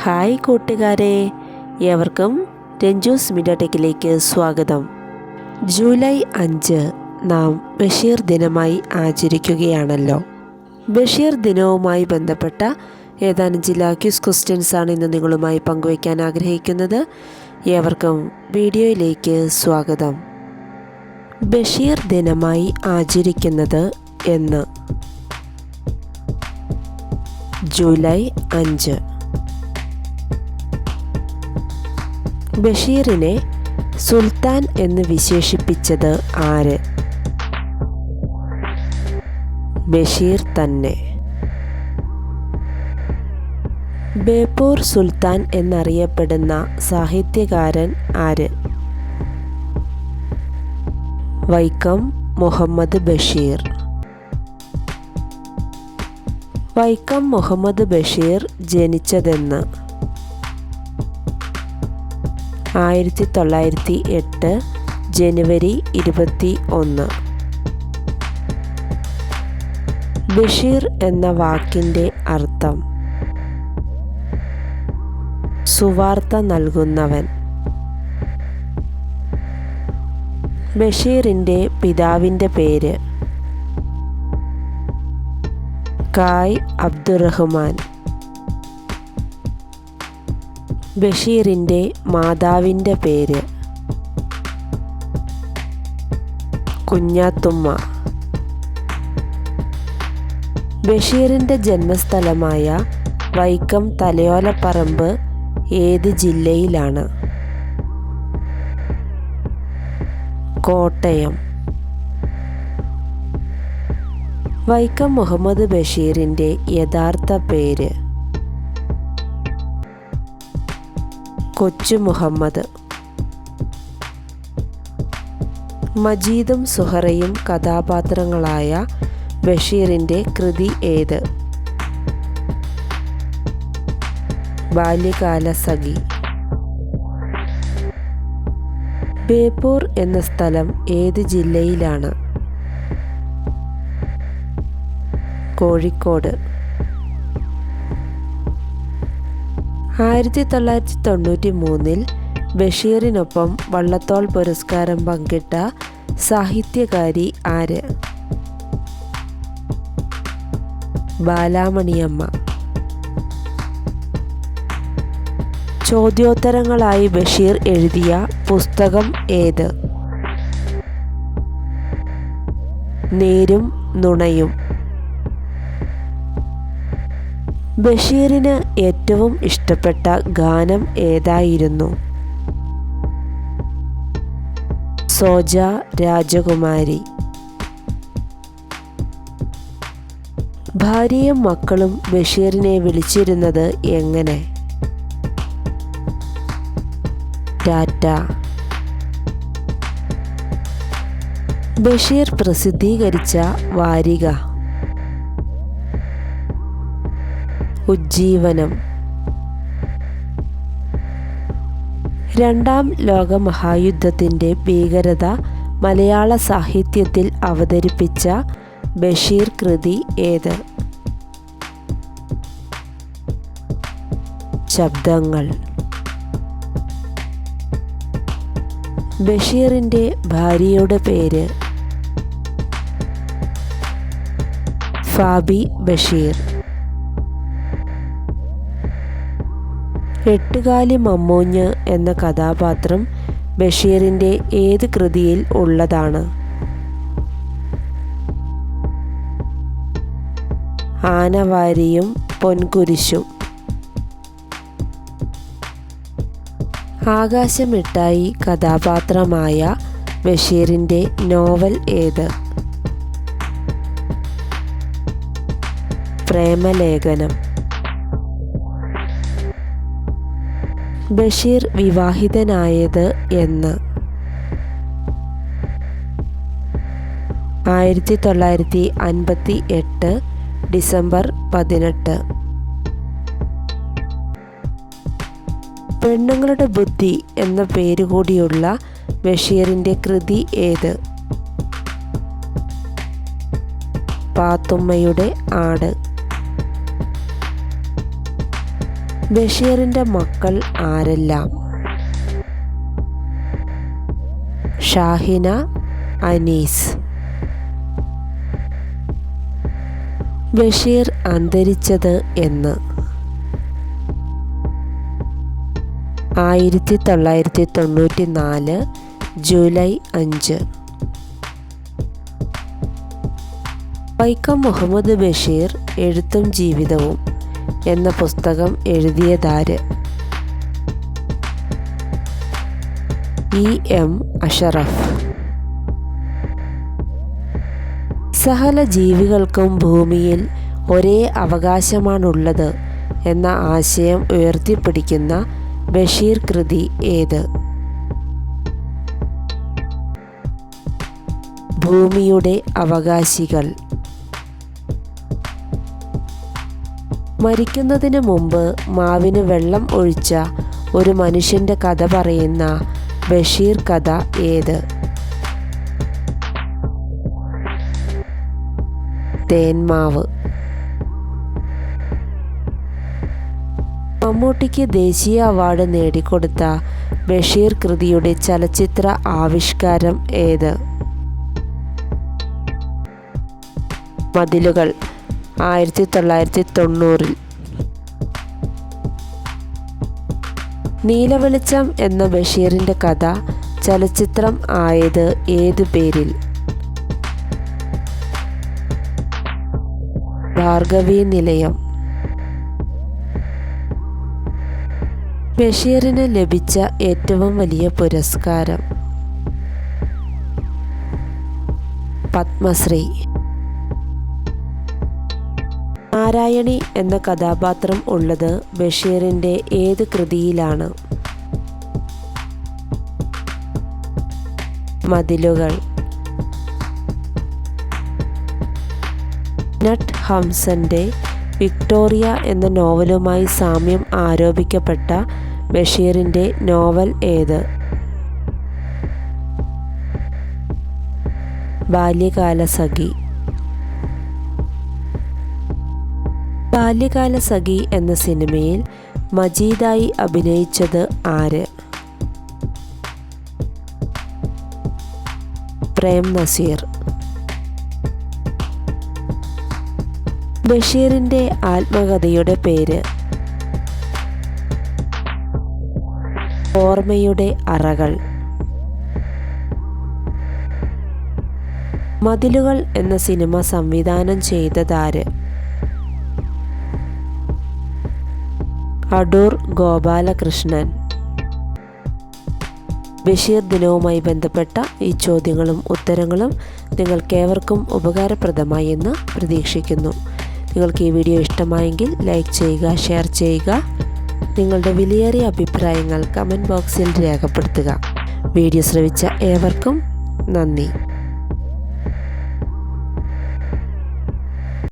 Hi കൂട്ടുകാരെ, ഏവർക്കും Ranju's media ടെക്കിലേക്ക് സ്വാഗതം. ജൂലൈ 5 നാം ബഷീർ ദിനമായി ആചരിക്കുകയാണല്ലോ. ബഷീർ ദിനവുമായി ബന്ധപ്പെട്ട ഏതാനും ചില ക്വിസ് ക്വസ്റ്റ്യൻസ് ആണ് ഇന്ന് നിങ്ങളുമായി പങ്കുവയ്ക്കാൻ ആഗ്രഹിക്കുന്നത്. ഏവർക്കും വീഡിയോയിലേക്ക് സ്വാഗതം. ബഷീർ ദിനമായി ആചരിക്കുന്നത് എന്ന്? ജൂലൈ 5. ബഷീറിനെ സുൽത്താൻ എന്ന് വിശേഷിപ്പിച്ചത് ആര്? ബഷീർ തന്നെ. ബേപ്പൂർ സുൽത്താൻ എന്നറിയപ്പെടുന്ന സാഹിത്യകാരൻ ആര്? വൈക്കം മുഹമ്മദ് ബഷീർ. വൈക്കം മുഹമ്മദ് ബഷീർ ജനിച്ചതെന്ന്? 1908 ജനുവരി 21. ബഷീർ എന്ന വാക്കിൻ്റെ അർത്ഥം? സുവാർത്ത നൽകുന്നവൻ. ബഷീറിൻ്റെ പിതാവിൻ്റെ പേര്? കായ് അബ്ദുറഹ്മാൻ. ബഷീറിൻ്റെ മാതാവിൻ്റെ പേര്? കുഞ്ഞാത്തുമ്മ. ബഷീറിൻ്റെ ജന്മസ്ഥലമായ വൈക്കം തലയോലപ്പറമ്പ് ഏത് ജില്ലയിലാണ്? കോട്ടയം. വൈക്കം മുഹമ്മദ് ബഷീറിൻ്റെ യഥാർത്ഥ പേര്? കൊച്ചു മുഹമ്മദ്. മജീദും സുഹറയും കഥാപാത്രങ്ങളായ ബഷീറിൻ്റെ കൃതി ഏത്? ബാല്യകാലസഖി. ബേപ്പൂർ എന്ന സ്ഥലം ഏത് ജില്ലയിലാണ്? കോഴിക്കോട്. 1993 ബഷീറിനൊപ്പം വള്ളത്തോൾ പുരസ്കാരം പങ്കിട്ട സാഹിത്യകാരി ആര്? ബാലാമണിയമ്മ. ചോദ്യോത്തരങ്ങളായി ബഷീർ എഴുതിയ പുസ്തകം ഏത്? നേരും നുണയും. ബഷീറിന് ഏറ്റവും ഇഷ്ടപ്പെട്ട ഗാനം ഏതായിരുന്നു? സോജ രാജകുമാരി. ഭാര്യയും മക്കളും ബഷീറിനെ വിളിച്ചിരുന്നത് എങ്ങനെ? ടാറ്റ. ബഷീർ പ്രസിദ്ധീകരിച്ച വാരിക? ഉജ്ജീവനം. രണ്ടാം ലോകമഹായുദ്ധത്തിൻ്റെ ഭീകരത മലയാള സാഹിത്യത്തിൽ അവതരിപ്പിച്ച ബഷീർ കൃതി ഏത്? ശബ്ദങ്ങൾ. ബഷീറിൻ്റെ ഭാര്യയുടെ പേര്? ഫാബി ബഷീർ. എട്ടുകാലി മമ്മൂഞ്ഞ് എന്ന കഥാപാത്രം ബഷീറിൻ്റെ ഏത് കൃതിയിൽ ഉള്ളതാണ്? ആനവാരിയും പൊൻകുരിശും. ആകാശമിട്ടായി കഥാപാത്രമായ ബഷീറിൻ്റെ നോവൽ ഏത്? പ്രേമലേഖനം. ബഷീർ വിവാഹിതനായത് എന്ന്? 1958 ഡിസംബർ 18. പെണ്ണുങ്ങളുടെ ബുദ്ധി എന്ന പേരുകൂടിയുള്ള ബഷീറിൻ്റെ കൃതി ഏത്? പാത്തുമ്മയുടെ ആട്. ബഷീറിൻ്റെ മക്കൾ ആരെല്ലാം? ഷാഹിന, അനീസ്. ബഷീർ അന്തരിച്ചത് എന്ന്? 1994 ജൂലൈ 5. വൈക്കം മുഹമ്മദ് ബഷീർ എഴുത്തും ജീവിതവും എന്ന പുസ്തകം എഴുതിയതാര്? E.M. അഷറഫ്. സകല ജീവികൾക്കും ഭൂമിയിൽ ഒരേ അവകാശമാണുള്ളത് എന്ന ആശയം ഉയർത്തിപ്പിടിക്കുന്ന ബഷീർ കൃതി ഏത്? ഭൂമിയുടെ അവകാശികൾ. മരിക്കുന്നതിന് മുമ്പ് മാവിന് വെള്ളം ഒഴിച്ച ഒരു മനുഷ്യൻ്റെ കഥ പറയുന്ന ബഷീർ കഥ ഏത്? തേന്മാവ്. മമ്മൂട്ടിക്ക് ദേശീയ അവാർഡ് നേടിക്കൊടുത്ത ബഷീർ കൃതിയുടെ ചലച്ചിത്ര ആവിഷ്കാരം ഏത്? മതിലുകൾ 1990. നീലവെളിച്ചം എന്ന ബഷീറിൻ്റെ കഥ ചലച്ചിത്രം ആയത് ഏതു പേരിൽ? ഭാർഗവീ നിലയം. ബഷീറിന് ലഭിച്ച ഏറ്റവും വലിയ പുരസ്കാരം? പത്മശ്രീ. നാരായണി എന്ന കഥാപാത്രം ഉള്ളത് ബഷീറിൻ്റെ ഏത് കൃതിയിലാണ്? മതിലുകൾ. നട്ട് ഹംസൻ്റെ വിക്ടോറിയ എന്ന നോവലുമായി സാമ്യം ആരോപിക്കപ്പെട്ട ബഷീറിൻ്റെ നോവൽ ഏത്? ബാല്യകാലസഖി. ബാല്യകാലസഖി എന്ന സിനിമയിൽ മജീദായി അഭിനയിച്ചത് ആര്? പ്രേം നസീർ. ബഷീറിൻ്റെ ആത്മകഥയുടെ പേര്? ഓർമ്മയുടെ അറകൾ. മതിലുകൾ എന്ന സിനിമ സംവിധാനം ചെയ്തതാര്? അടൂർ ഗോപാലകൃഷ്ണൻ. ബഷീർ ദിനവുമായി ബന്ധപ്പെട്ട ഈ ചോദ്യങ്ങളും ഉത്തരങ്ങളും നിങ്ങൾക്കേവർക്കും ഉപകാരപ്രദമായി എന്ന് പ്രതീക്ഷിക്കുന്നു. നിങ്ങൾക്ക് ഈ വീഡിയോ ഇഷ്ടമായെങ്കിൽ ലൈക്ക് ചെയ്യുക, ഷെയർ ചെയ്യുക. നിങ്ങളുടെ വിലയേറിയ അഭിപ്രായങ്ങൾ കമൻറ്റ് ബോക്സിൽ രേഖപ്പെടുത്തുക. വീഡിയോ ശ്രവിച്ച ഏവർക്കും നന്ദി.